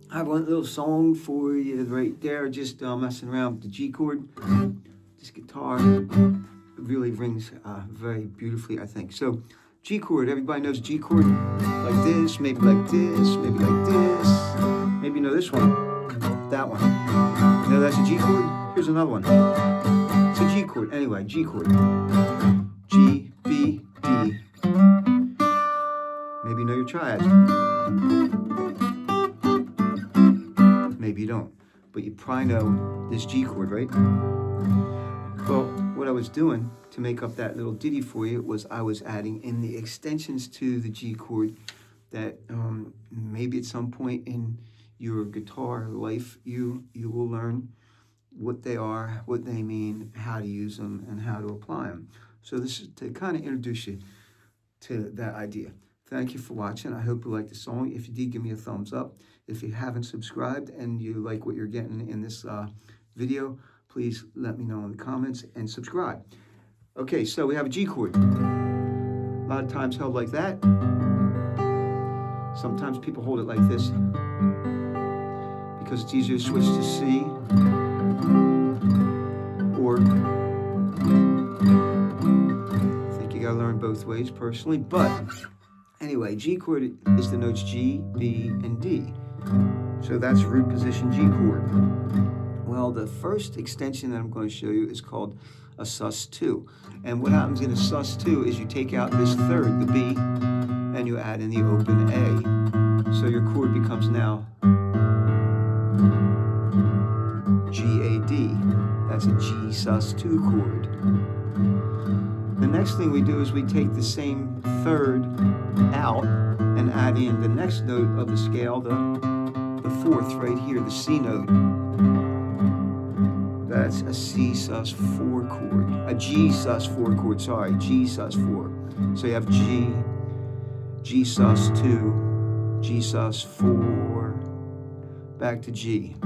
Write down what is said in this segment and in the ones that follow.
I have one little song for you right there, just messing around with the G chord. This guitar really rings very beautifully, I think. So, G chord, everybody knows G chord, like this, maybe like this, maybe like this. Maybe you know this one, that one. You know that's a G chord? Here's another one. It's a G chord. Anyway, G chord. G, B, D. Maybe you know your triad. Maybe you don't, but you probably know this G chord, right? Well, what I was doing to make up that little ditty for you was I was adding in the extensions to the G chord that maybe at some point in your guitar life you will learn what they are, what they mean, how to use them, and how to apply them. So this is to kind of introduce you to that idea. Thank you for watching. I hope you liked the song. If you did, give me a thumbs up. If you haven't subscribed and you like what you're getting in this video, please let me know in the comments and subscribe. Okay, so we have a G chord. A lot of times held like that. Sometimes people hold it like this because it's easier to switch to C or I think you gotta learn both ways personally, but anyway, G chord is the notes G, B, and D. So that's root position G chord. Well, the first extension that I'm going to show you is called a sus2. And what happens in a sus2 is you take out this third, the B, and you add in the open A. So your chord becomes now G-A-D. That's a G sus2 chord. The next thing we do is we take the same third out and add in the next note of the scale, the fourth right here, the C note. That's a C sus4 chord, a G sus4 chord, sorry, G sus4. So you have G, G sus2, G sus4, back to G.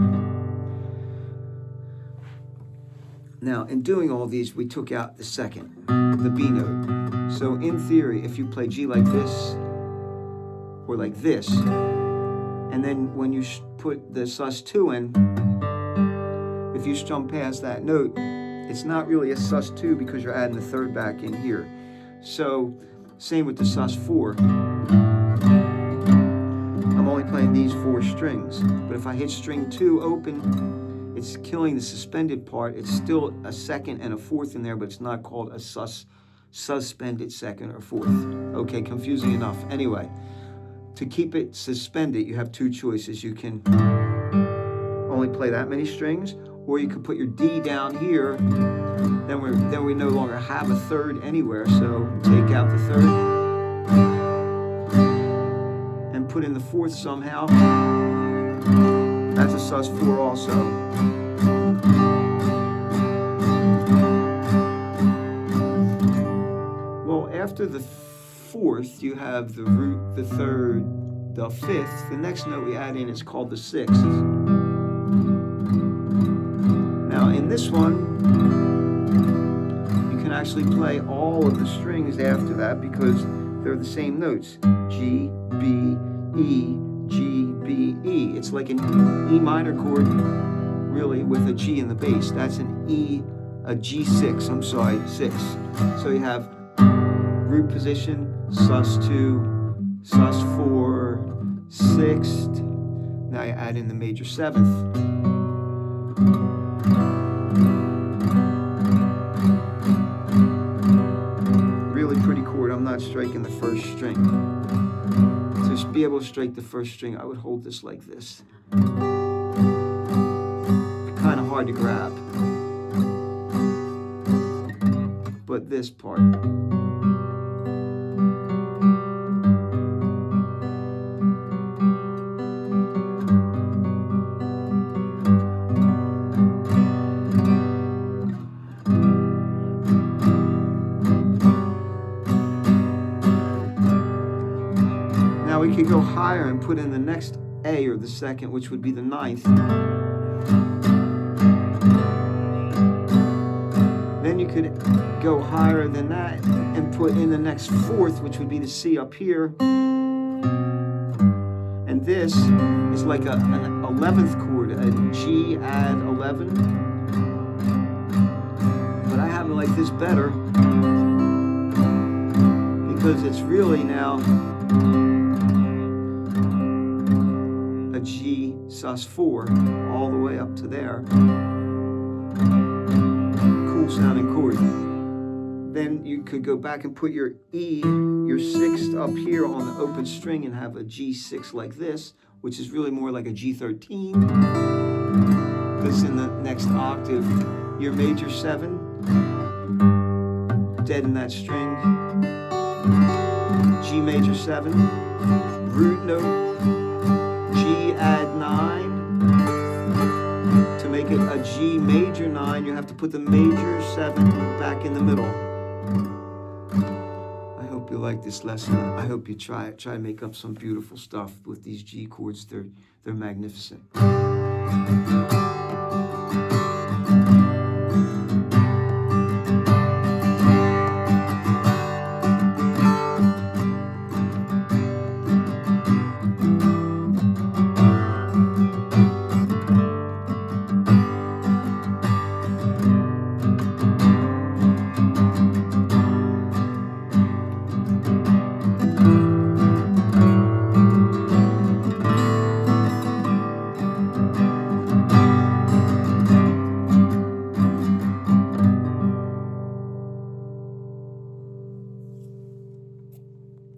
Now, in doing all these, we took out the second, the B note. So in theory, if you play G like this, or like this, and then when you put the sus2 in, if you strum past that note, it's not really a sus2 because you're adding the third back in here. So, same with the sus4. I'm only playing these 4 strings, but if I hit string 2 open, it's killing the suspended part. It's still a second and a fourth in there, but it's not called a suspended second or fourth. Okay, confusing enough. Anyway, to keep it suspended, you have 2 choices. You can only play that many strings, or you could put your D down here. Then we no longer have a third anywhere, so take out the third and put in the fourth somehow. That's a sus4 also. Well, after the fourth, you have the root, the third, the fifth. The next note we add in is called the sixth. Now, in this one, you can actually play all of the strings after that because they're the same notes. G, B, E, G, B, E. It's like an E minor chord, really, with a G in the bass. That's an E, a G6, I'm sorry, 6. So you have root position, sus2, sus4, 6th. Now you add in the major 7th. Really pretty chord. I'm not striking the first string. To be able to strike the first string, I would hold this like this. Kind of hard to grab. But this part. Now we could go higher and put in the next A, or the second, which would be the 9th. Then you could go higher than that and put in the next fourth, which would be the C up here. And this is like an 11th chord, a G add 11. But I happen to like this better because it's really now a G sus4 all the way up to there. Cool sounding chord. Then you could go back and put your E, your sixth up here on the open string and have a G6 like this, which is really more like a G13. Because in the next octave, your major 7, dead in that string, G major 7, root note, G add 9. To make it a G major 9, you have to put the major 7 back in the middle. I hope you like this lesson. I hope you try it. Try to make up some beautiful stuff with these G chords. They're magnificent.